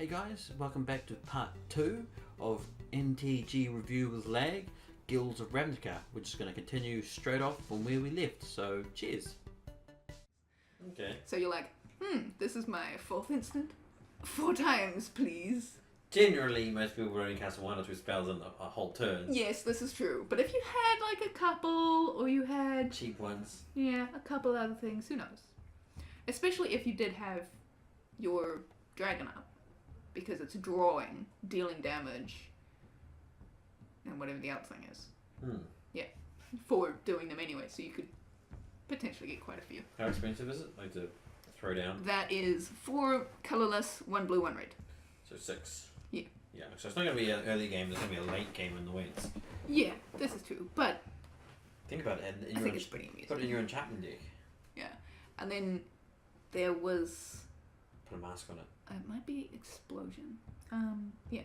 Hey guys, welcome back to part 2 of MTG Review with Lag, Guilds of Ravnica. We're just going to continue straight off from where we left, so cheers. Okay. So you're like, this is my 4th instant? 4 times, please. Generally, most people will only cast 1 or 2 spells in a whole turn. Yes, this is true. But if you had like a couple, or you had... Cheap ones. Yeah, a couple other things, who knows? Especially if you did have your dragon up. Because it's drawing, dealing damage, and whatever the other thing is. Yeah, for doing them anyway, so you could potentially get quite a few. How expensive is it? Like to throw down? That is 4 colorless, 1 blue, 1 red. So 6. Yeah. Yeah, so it's not going to be an early game, it's going to be a late game in the wins. Yeah, this is true, but... Think about it. I think it's pretty amusing. Put it in your enchantment deck. Yeah, and then there was... Put a mask on it. It might be Explosion. Yeah.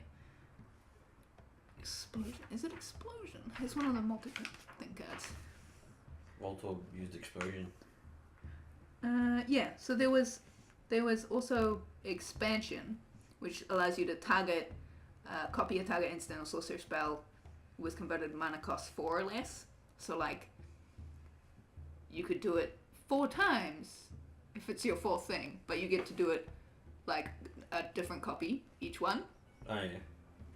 Explosion. Is it Explosion? It's one of the multi-thing cards. Voltor used Explosion. Yeah, so there was also Expansion, which allows you to target, copy a target instant or sorcery spell with converted mana cost 4 or less. So like, you could do it 4 times if it's your 4th thing, but you get to do it like a different copy each one. Oh yeah.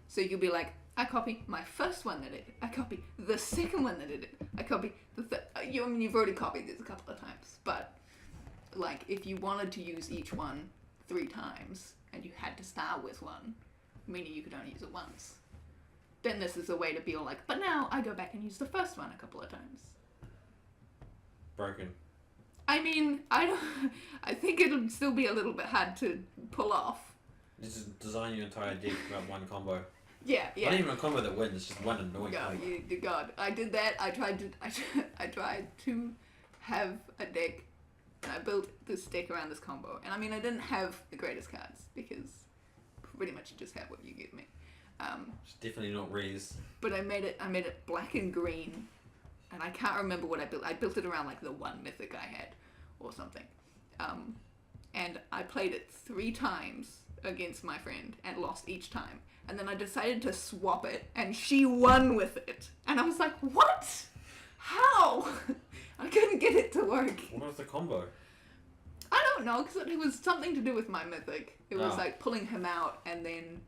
So you'll be like, I copy my first one that did it. I copy the second one that did it. I copy the third. You've already copied this a couple of times, but like if you wanted to use each one 3 times and you had to start with one, meaning you could only use it once, then this is a way to be all like, but now I go back and use the first one a couple of times. Broken. I mean, I think it'll still be a little bit hard to pull off. Just design your entire deck about one combo. Yeah. Not even a combo that wins, just one annoying combo. God, I did that. I tried to have a deck, and I built this deck around this combo. And I mean, I didn't have the greatest cards, because pretty much you just have what you give me. It's definitely not Rees. But I made it black and green. And I can't remember what I built. I built it around like the 1 mythic I had or something. And I played it 3 times against my friend and lost each time. And then I decided to swap it and she won with it. And I was like, what? How? I couldn't get it to work. What was the combo? I don't know, because it was something to do with my mythic. It was like pulling him out and then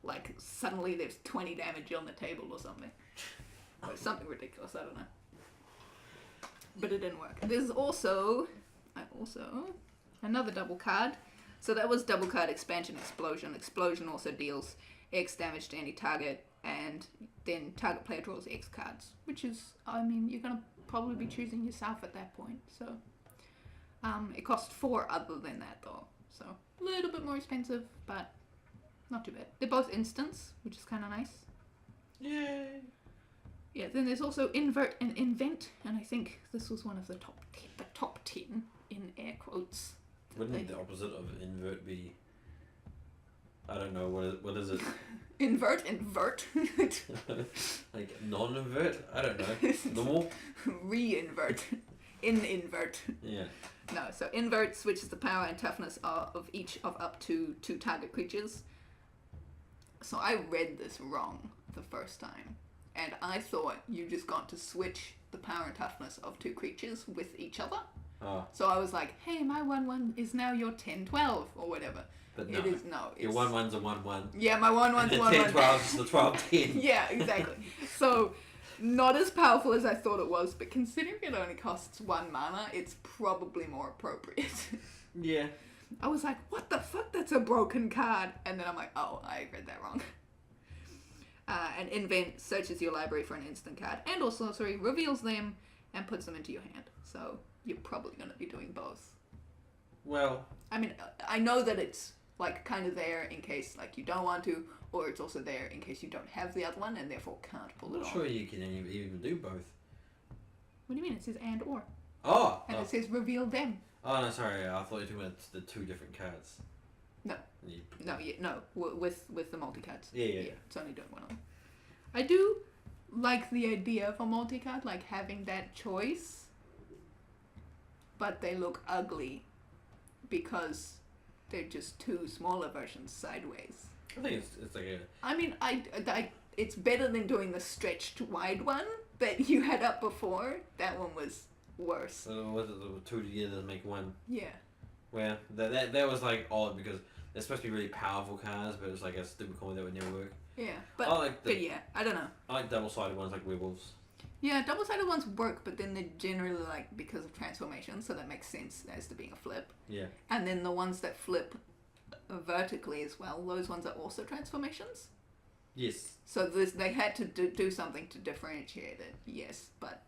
like suddenly there's 20 damage on the table or something. Or something ridiculous, I don't know. But it didn't work. There's also another double card. So that was double card Expansion Explosion. Explosion also deals X damage to any target, and then target player draws X cards, which is, I mean, you're gonna probably be choosing yourself at that point. So it costs 4 other than that though, so a little bit more expensive, but not too bad. They're both instants, which is kind of nice. Yay! Yeah, then there's also Invert and Invent, and I think this was one of the top 10 in air quotes. Wouldn't the opposite of invert be? I don't know, what is it? Invert? Like non-invert? I don't know. Normal? Re-invert. In-invert. Yeah. No, so invert switches the power and toughness of each of up to 2 target creatures. So I read this wrong the first time. And I thought you just got to switch the power and toughness of 2 creatures with each other. Oh. So I was like, hey, my 1/1 is now your 10/12 or whatever. But no. It is, no. Your 1/1's a 1/1. Yeah, my 1/1's a 1/1. And the 10/12 is the 12/10. Yeah, exactly. So, not as powerful as I thought it was, but considering it only costs 1 mana, it's probably more appropriate. Yeah. I was like, what the fuck? That's a broken card. And then I'm like, oh, I read that wrong. And Invent searches your library for an instant card and or sorcery, reveals them, and puts them into your hand. So you're probably going to be doing both. Well, I mean, I know that it's like kind of there in case like you don't want to, or it's also there in case you don't have the other one and therefore can't pull it off. I'm not sure you can even do both. What do you mean? It says and or. Oh! And it says reveal them. Oh, no, sorry. I thought you were talking about the 2 different cards. No. No, with the multi-cards. Yeah. It's only doing one of them. I do like the idea of a multi-card, like having that choice, but they look ugly because they're just two smaller versions sideways. I think it's like a... I mean, it's better than doing the stretched wide one that you had up before. That one was worse. So was it the two together to make one? Yeah. Well, that was like odd because they're supposed to be really powerful cards, but it was like a stupid combo that would never work. Yeah, but yeah, I don't know. I like double-sided ones like werewolves. Yeah, double-sided ones work, but then they're generally like because of transformation, so that makes sense as to being a flip. Yeah. And then the ones that flip vertically as well, those ones are also transformations. Yes. So they had to do something to differentiate it, yes, but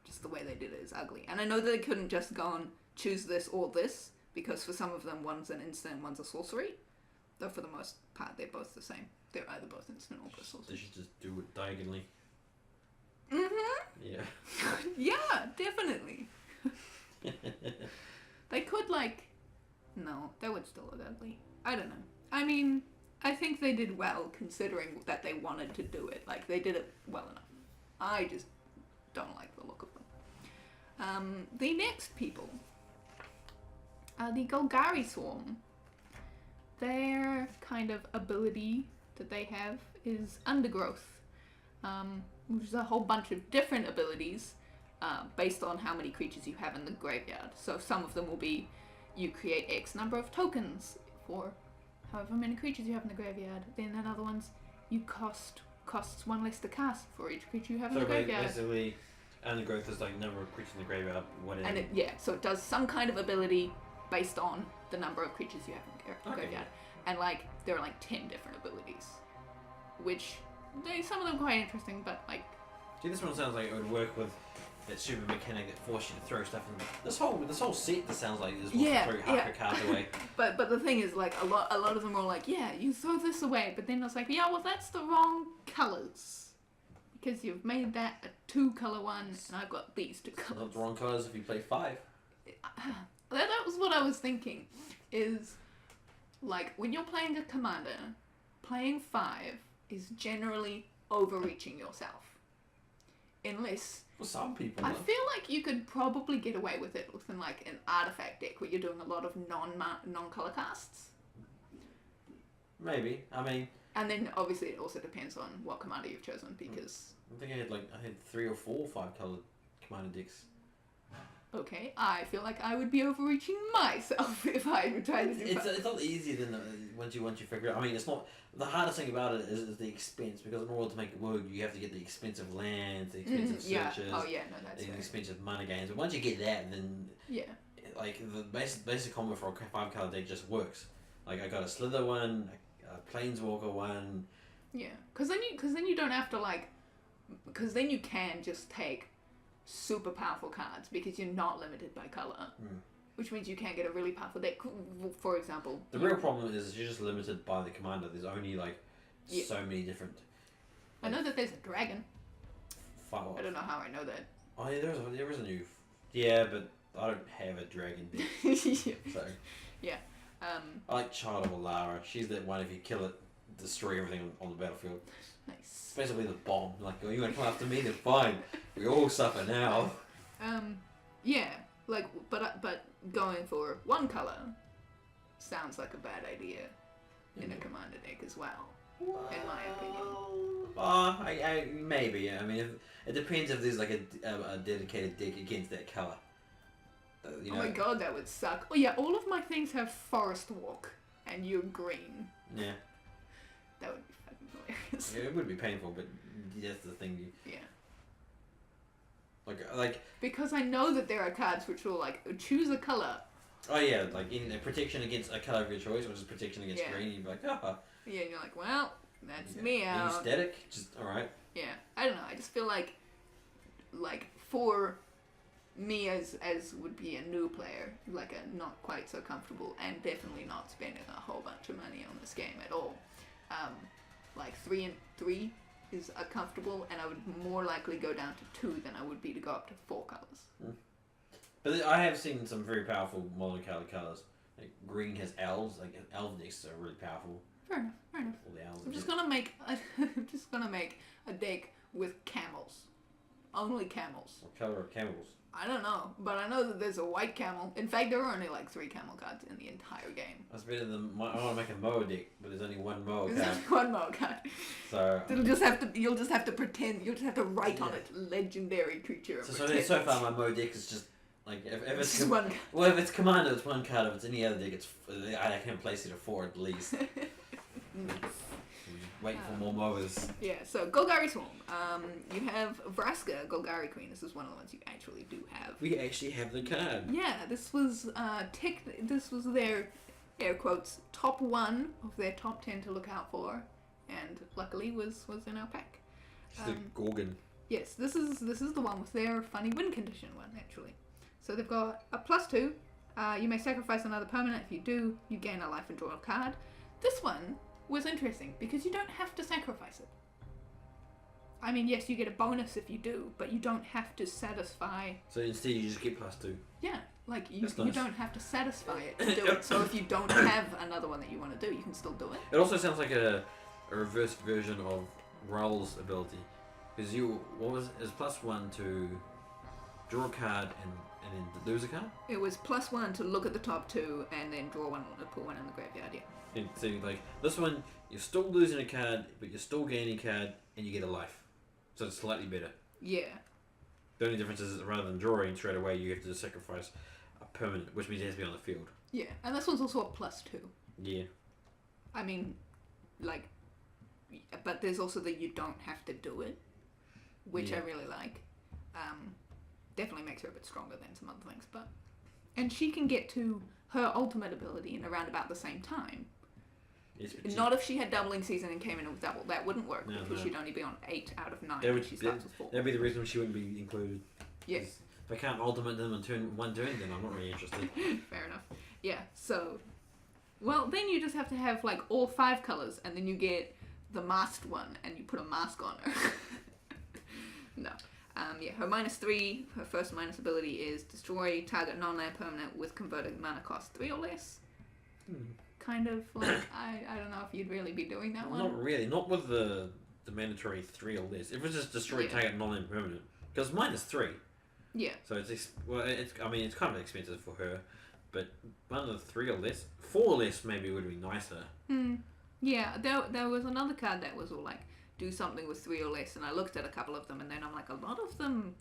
just the way they did it is ugly. And I know that they couldn't just go and choose this or this, because for some of them, one's an instant, one's a sorcery. Though for the most part, they're both the same. They're either both instant or sorcery. They should just do it diagonally. Mm-hmm. Yeah. Yeah, definitely. They could, like... No, that would still look ugly. I don't know. I mean, I think they did well, considering that they wanted to do it. Like, they did it well enough. I just don't like the look of them. The next people are the Golgari Swarm. Their kind of ability that they have is Undergrowth, which is a whole bunch of different abilities based on how many creatures you have in the graveyard. So some of them will be you create X number of tokens for however many creatures you have in the graveyard. Then another one's you costs one less to cast for each creature you have in the graveyard. Basically, Undergrowth is like number of creatures in the graveyard. Whatever. And so it does some kind of ability based on the number of creatures you have in the graveyard. And like there are like 10 different abilities, which some of them quite interesting, but like. See, this one sounds like it would work with that super mechanic that forces you to throw stuff in. This whole set that sounds like this wants to throw half your cards away. But the thing is, like a lot of them are like, yeah, you throw this away, but then it's like, yeah, well that's the wrong colours. Because you've made that a 2-color one, and I've got these 2 colours. Not the wrong colours if you play 5. That was what I was thinking. Is like when you're playing a commander, playing 5 is generally overreaching yourself. Unless for some people, I feel like you could probably get away with it within like an artifact deck where you're doing a lot of non-color casts. Maybe. I mean. And then obviously it also depends on what commander you've chosen because. I think I had 3 or 4 5-colored commander decks. Okay, I feel like I would be overreaching myself if I would try to do It's a lot easier than once you figure it out. I mean, it's not the hardest thing about it is the expense, because in order to make it work, you have to get the expensive lands, the expensive searches, that's the expensive mana gains. But once you get that, then like the basic combo for a 5-color deck just works. Like I got a Slither one, a Planeswalker one. Yeah, because then you don't have to like, because then you can just take super powerful cards because you're not limited by color, which means you can get a really powerful deck. For example, the real problem is you're just limited by the commander. There's only like so many different. I know that there's a dragon. I don't know how I know that. Oh yeah, there is a new. Yeah, but I don't have a dragon deck. So yeah. I like Child of Alara. She's that one if you kill it, destroy everything on the battlefield. Nice. It's basically the bomb. Like, oh, you want to come after me? Then fine. We all suffer now. Yeah. Like, but going for 1 color sounds like a bad idea in a commander deck as well, in my opinion. Maybe. I mean, it depends if there's like a dedicated deck against that color. You know? Oh my god, that would suck. Oh yeah, all of my things have Forest Walk, and you're green. Yeah. That would be fucking hilarious. Yeah, it would be painful, but that's the thing. Yeah. Like. Because I know that there are cards which will like choose a color. Oh yeah, like in a protection against a color of your choice, which is protection against green. You'd be like, ah. Yeah, and you're like, well, that's me out. Aesthetic, just all right. Yeah, I don't know. I just feel like for me as would be a new player, like a not quite so comfortable, and definitely not spending a whole bunch of money on this game at all. Like 3 and 3 is comfortable, and I would more likely go down to 2 than I would be to go up to 4 colors. But I have seen some very powerful monocolored colors. Like green has elves, like elf decks are really powerful. Fair enough. All the elves. I'm just gonna make a deck with camels only camels. What colour are camels? I don't know, but I know that there's a white camel. In fact, there are only like 3 camel cards in the entire game. That's better than I want to make a Moa deck, but there's only one Moa There's card. only one Moa card. So You'll just have to pretend. You'll just have to write on it legendary creature. So far my Moa deck is just like if it's just one. Well, if it's commander, it's 1 card. If it's any other deck, it's I can place it at 4 at least. Wait for more Moas. Yeah, so Golgari Swarm. You have Vraska, Golgari Queen. This is one of the ones you actually do have. We actually have the card. Yeah, this was this was their air quotes top 1 of their top 10 to look out for, and luckily was in our pack. It's the Gorgon. Yes, this is the one with their funny win condition one actually. So they've got a +2. You may sacrifice another permanent. If you do, you gain a life and draw a card. This one was interesting because you don't have to sacrifice it. I mean, yes, you get a bonus if you do, but you don't have to satisfy. So instead, you just get +2. Yeah, like you That's nice. don't have to satisfy it to do it. So if you don't have another one that you want to do, you can still do it. It also sounds like a reversed version of Raul's ability, because is +1 to draw a card and then lose a card. It was +1 to look at the top 2 and then draw one, put one in the graveyard. Yeah. And so like this one, you're still losing a card, but you're still gaining a card, and you get a life. So it's slightly better. Yeah. The only difference is rather than drawing straight away, you have to sacrifice a permanent, which means it has to be on the field. Yeah, and this one's also a +2. Yeah. I mean, like, but there's also that you don't have to do it, which I really like. Definitely makes her a bit stronger than some other things, but... And she can get to her ultimate ability in around about the same time. Yes, Not if she had doubling season and came in with double. That wouldn't work, No, because no. she'd only be on 8 out of 9 That when would, she starts with 4. that'd be the reason she wouldn't be included. Yes. If I can't ultimate them in one turn, then I'm not really interested. Fair enough. Yeah, so... Well, then you just have to have, like, all 5 colours, and then you get the masked one, and you put a mask on her. No. Yeah, her -3, her first minus ability is destroy target non-land permanent with converted mana cost 3 or less. Kind of like, I don't know if you'd really be doing that one. Not really. Not with the mandatory 3 or less. If it's just destroy target non-land permanent. Because -3. Yeah. So it's kind of expensive for her. But one of the 3 or less, 4 or less maybe would be nicer. Yeah, there was another card that was all like, do something with 3 or less, and I looked at a couple of them, and then I'm like, a lot of them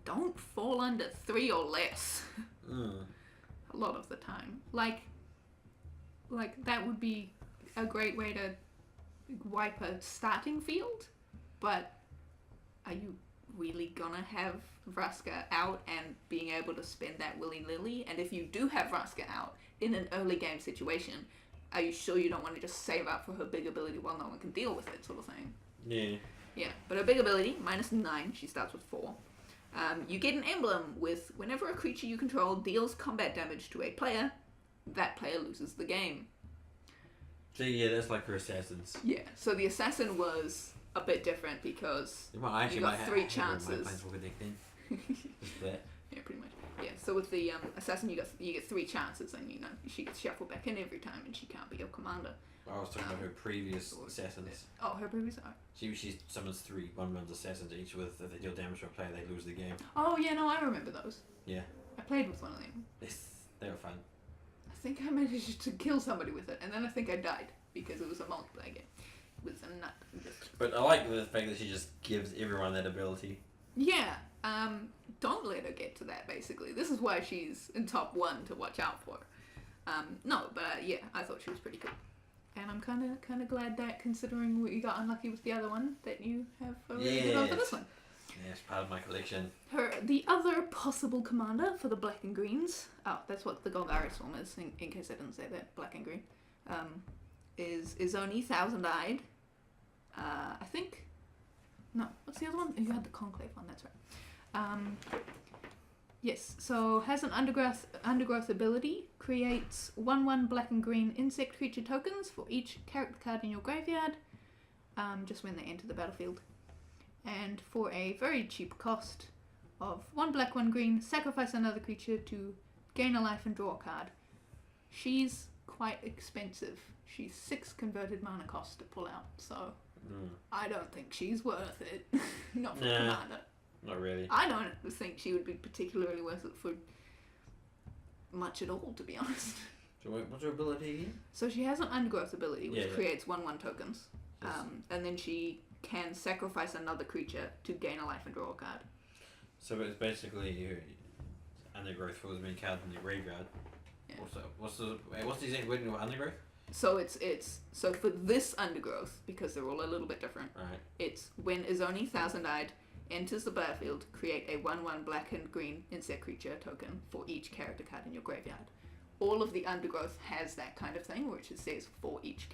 don't fall under 3 or less. A lot of the time. Like that would be a great way to wipe a starting field, but are you really gonna have Vraska out and being able to spend that willy-nilly? And if you do have Vraska out in an early game situation, are you sure you don't want to just save up for her big ability while no one can deal with it, sort of thing? Yeah. Yeah, but her big ability, -9, she starts with 4. You get an emblem with whenever a creature you control deals combat damage to a player, that player loses the game. So yeah, that's like her assassins. Yeah, so the assassin was a bit different because Well, I actually you got might 3 have chances. my Planeswalker deck then. Just that. Yeah, pretty much. Yeah, so with the assassin, you get 3 chances, and she gets shuffled back in every time, and she can't be your commander. I was talking about her previous assassins. Oh, her previous. She summons 3 1/1 assassins each with, if they deal damage to a player, they lose the game. Oh yeah, no, I remember those. Yeah. I played with one of them. They were fun. I think I managed to kill somebody with it, and then I think I died because it was a multiplayer game. It was a nut. But I like the fact that she just gives everyone that ability. Yeah. Don't let her get to that. Basically, this is why she's in top 1 to watch out for. No, but yeah, I thought she was pretty cool. And I'm kind of glad that, considering you got unlucky with the other one, that you have a really good one for this one. Yeah, it's part of my collection. The other possible commander for the black and greens, that's what the Golgari Swarm is, in case I didn't say that, black and green, is only Thousand-Eyed. I think, no, what's the other one? You had the Conclave one, that's right. Yes, so has an undergrowth ability, creates 1/1 black and green insect creature tokens for each character card in your graveyard, just when they enter the battlefield. And for a very cheap cost of 1 black, 1 green, sacrifice another creature to gain a life and draw a card. She's quite expensive. She's 6 converted mana cost to pull out, so I don't think she's worth it. Not for commander. Not really. I don't think she would be particularly worth it for much at all, to be honest. So what's her ability again? So she has an undergrowth ability, which Yeah. creates 1/1 tokens. Yes. And then she can sacrifice another creature to gain a life and draw a card. So it's basically undergrowth for as many cards in the graveyard. Yeah. What's the exact wording of undergrowth? So it's so for this undergrowth, because they're all a little bit different. Right. It's when Izoni Thousand-Eyed enters the battlefield, create a 1/1 black and green insect creature token for each character card in your graveyard. All of the undergrowth has that kind of thing, which it says for each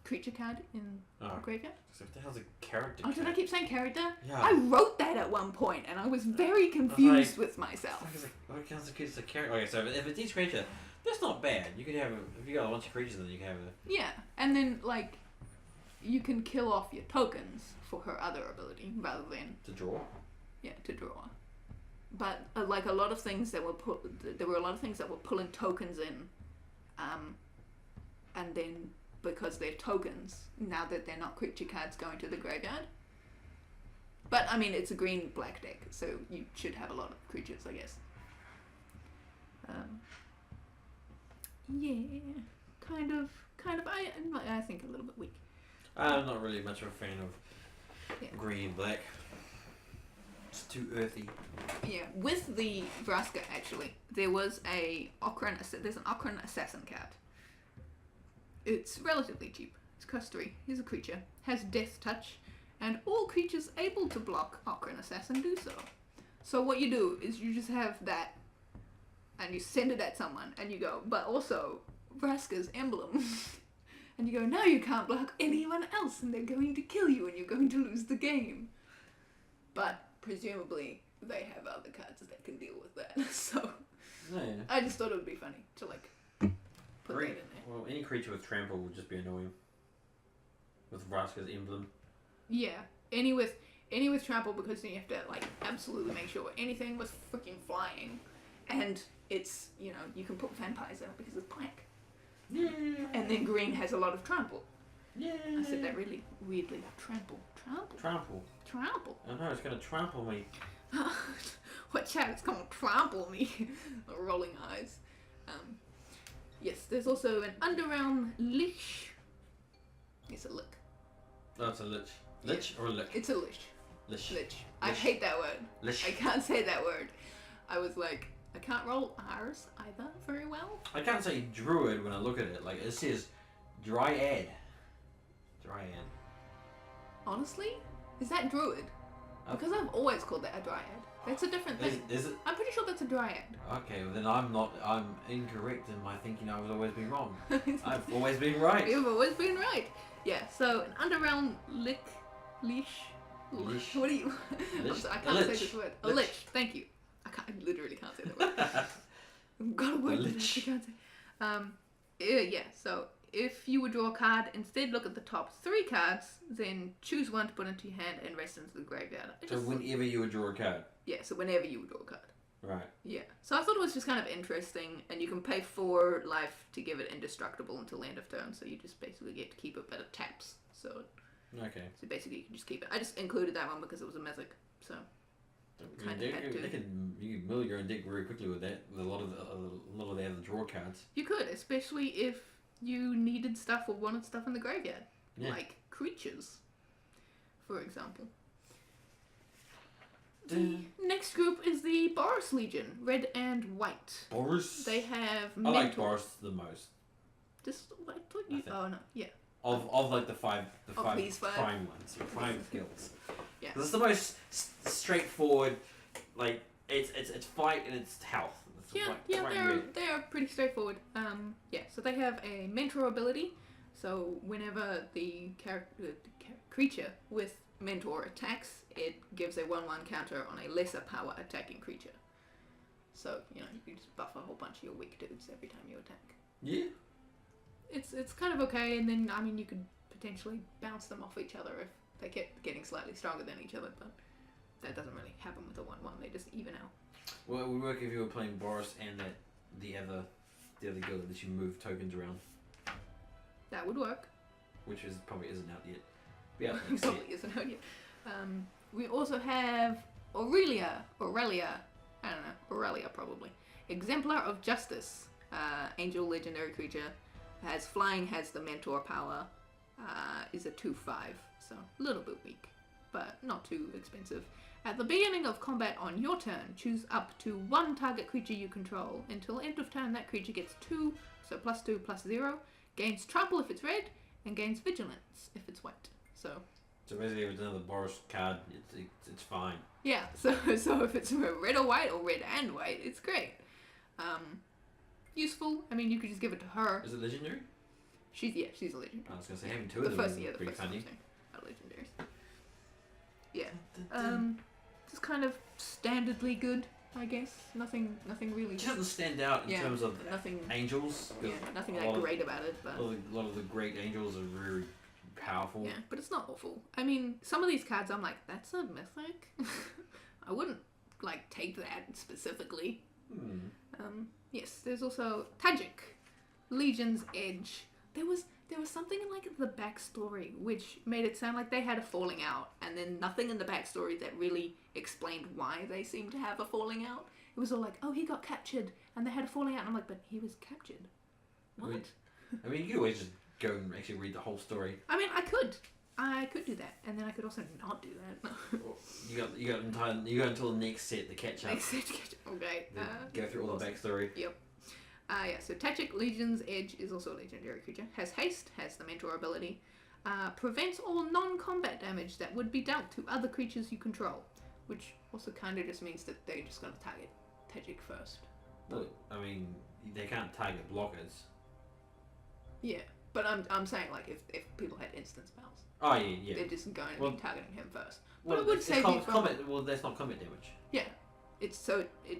creature card in the graveyard. So what the hell's a character? Oh, did I keep saying character? Yeah. I wrote that at one point, and I was very confused with myself. What counts as a character? Okay, so if it's each creature, that's not bad. You could have if you got a bunch of creatures, then you can have a. Yeah, and then like, you can kill off your tokens for her other ability rather than To draw. Yeah, to draw. But like a lot of things that were there were a lot of things that were pulling tokens in, and then because they're tokens, now that they're not creature cards going to the graveyard. But I mean, it's a green-black deck, so you should have a lot of creatures, I guess. Yeah, kind of. I think a little bit weak. I'm not really much of a fan of green and black. It's too earthy. Yeah, with the Vraska actually, there's an Okran Assassin card. It's relatively cheap. It's cost 3. Here's a creature. Has Death Touch, and all creatures able to block Okran Assassin do so. So what you do is you just have that, and you send it at someone, and you go, but also Vraska's emblem. And you go, now you can't block anyone else, and they're going to kill you, and you're going to lose the game. But presumably they have other cards that can deal with that. So I just thought it would be funny to like put that in there. Well, any creature with trample would just be annoying. With Vraska's emblem. Yeah, any with trample, because then you have to like absolutely make sure anything was freaking flying, and it's you can put vampires out because it's black. Yeah. And then green has a lot of trample. Yeah. I said that really weirdly. Trample. I know, it's gonna trample me. Watch out, it's gonna trample me. Rolling eyes. Yes, there's also an underrealm lich. It's a lick. No, it's a lich. Lich or a lick? It's a lich. Lich. Lich. I hate that word. Lich. I can't say that word. I was like, I can't roll R's either very well. I can't say druid when I look at it. Like, it says dryad. Dryad. Honestly? Is that druid? Because I've always called that a dryad. That's a different thing. Is it? I'm pretty sure that's a dryad. Okay, well then I'm incorrect in my thinking. I was always been wrong. I've always been right. You've always been right. Yeah, so an underrealm leash. Leash. What do you... Lich. I can't say this word. A lich. Thank you. I literally can't say that word. I've got a word that I can't say. Yeah, so if you would draw a card, instead look at the top 3 cards, then choose one to put into your hand and rest into the graveyard. So whenever you would draw a card? Yeah, so whenever you would draw a card. Right. Yeah. So I thought it was just kind of interesting, and you can pay 4 life to give it indestructible until end of turn, so you just basically get to keep it, but it taps. So basically you can just keep it. I just included that one because it was a mythic, so... You can mill your own deck very quickly with that, with a lot of the other draw cards. You could, especially if you needed stuff or wanted stuff in the graveyard. Yeah. Like creatures, for example. The next group is the Boris Legion, red and white. Boris? They have I like Boris the most. I thought you... Oh, no. Yeah. Of like the five these 5 prime ones, the prime guilds. Yeah. It's the most straightforward. Like it's fight and it's health. They are pretty straightforward. So they have a mentor ability. So whenever the creature with mentor attacks, it gives a 1/1 counter on a lesser power attacking creature. So you just buff a whole bunch of your weak dudes every time you attack. Yeah. It's kind of okay, and then I mean you could potentially bounce them off each other if they kept getting slightly stronger than each other, but that doesn't really happen with a 1/1. They just even out. Well, it would work if you were playing Boris and the other guild that you move tokens around. That would work. Which probably isn't out yet. Yeah, Probably isn't out yet. We also have Aurelia, I don't know, Aurelia probably. Exemplar of Justice, angel legendary creature, has flying, has the mentor power, is a 2/5, so a little bit weak, but not too expensive. At the beginning of combat on your turn, choose up to one target creature you control. Until end of turn, that creature gets 2, so +2/+0, gains trample if it's red, and gains vigilance if it's white. So basically, if it's another Boros card, it's fine. yeah, so if it's red or white, or red and white, it's great. Useful. I mean, you could just give it to her. Is it legendary? She's a legendary. I was gonna say having two of them is pretty funny. Are legendaries. Yeah. Just kind of standardly good, I guess. Nothing really. It doesn't stand out in terms of nothing. angels. Yeah, nothing that great about it, but a lot of the great angels are very powerful. yeah, but it's not awful. I mean, some of these cards, I'm like, that's a mythic. I wouldn't like take that specifically. Yes, there's also Tajik, Legion's Edge. There was something in like the backstory which made it sound like they had a falling out, and then nothing in the backstory that really explained why they seemed to have a falling out. It was all like, oh, he got captured, and they had a falling out, and I'm like, but he was captured. What? I mean, you could always just go and actually read the whole story. I mean, I could do that, and then I could also not do that. you got until the next set to catch up. Next set to catch up. Okay. Go through all the backstory. Yep. Yeah, so Tajik, Legion's Edge, is also a legendary creature. Has haste, has the mentor ability. Prevents all non-combat damage that would be dealt to other creatures you control. Which also kind of just means that they're just going to target Tajik first. Well, I mean, they can't target blockers. Yeah, but I'm saying, like, if people had instant spells. Oh, yeah. They're just going to be targeting him first. But Well, it would save you from... combat. Well, that's not combat damage. Yeah. It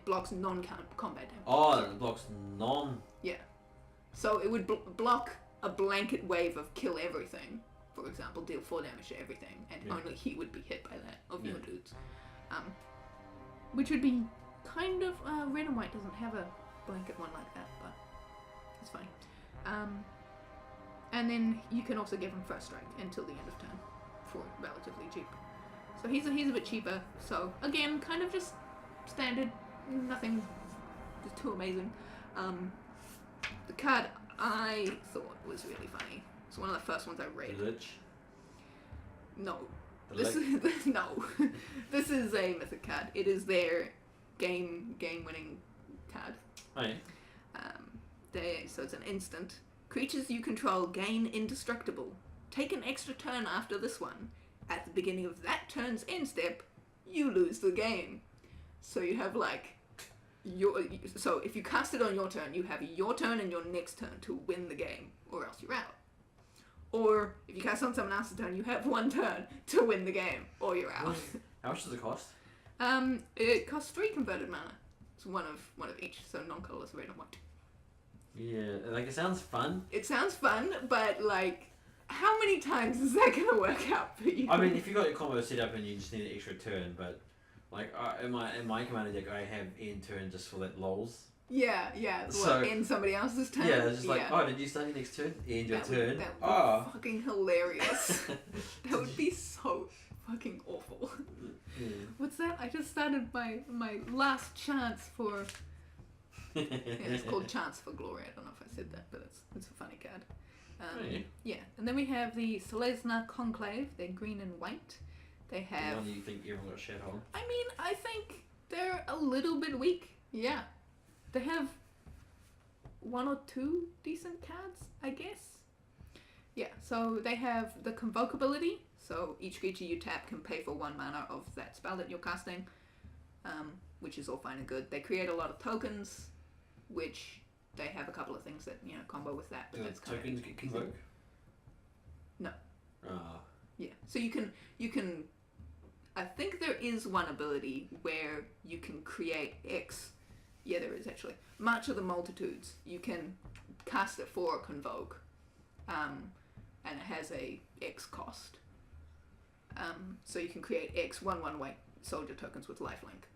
blocks non-combat damage. Oh, it blocks non... Yeah. So it would block a blanket wave of kill everything, for example, deal 4 damage to everything, and only he would be hit by that, of your dudes. Which would be kind of... red and white doesn't have a blanket one like that, but it's fine. And then you can also give him first strike until the end of turn for relatively cheap. So he's a bit cheaper, so again, kind of just standard, nothing just too amazing. The card I thought was really funny. It's one of the first ones I read. Lich? No. This is a mythic card. It is their game winning card. Oh yeah. So it's an instant. Creatures you control gain indestructible. Take an extra turn after this one. At the beginning of that turn's end step, you lose the game. So you have like so if you cast it on your turn, you have your turn and your next turn to win the game, or else you're out. Or if you cast it on someone else's turn, you have one turn to win the game, or you're out. How much does it cost? It costs 3 converted mana. It's one of each, so non-colorless, red and white. Yeah, like it sounds fun. It sounds fun, but like, how many times is that gonna work out for you? I mean, if you got your combo set up and you just need an extra turn, but like in my commander deck, I have end turn just for that lols. Yeah. So end somebody else's turn. Yeah, it's just like, oh, did you start your next turn? End your turn. That would be fucking hilarious. That would be so fucking awful. Yeah. What's that? I just started my last chance for. Yeah, it's called Chance for Glory. I don't know if I said that, but it's a funny card. Yeah, and then we have the Selesnya Conclave. They're green and white. They have... One you think everyone got shit on? I mean, I think they're a little bit weak. Yeah. They have 1 or 2 decent cards, I guess. Yeah, so they have the Convoke ability. So each creature you tap can pay for 1 mana of that spell that you're casting, which is all fine and good. They create a lot of tokens, which they have a couple of things that, combo with that. But Do that's tokens get convoke? No. Ah. Yeah. So you can I think there is one ability where you can create X. Yeah, there is actually. March of the Multitudes. You can cast it for a Convoke. And it has a X cost. So you can create X 1/1 white soldier tokens with lifelink.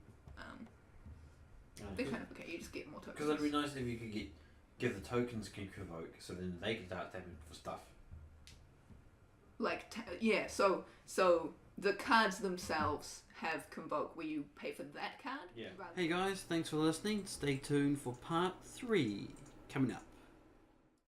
They're kind of okay. You just get more tokens. Because it'd be nice if you could give the tokens can convoke, so then they could start tapping for stuff. Like so the cards themselves have Convoke where you pay for that card. Yeah. Hey guys, thanks for listening. Stay tuned for part 3 coming up.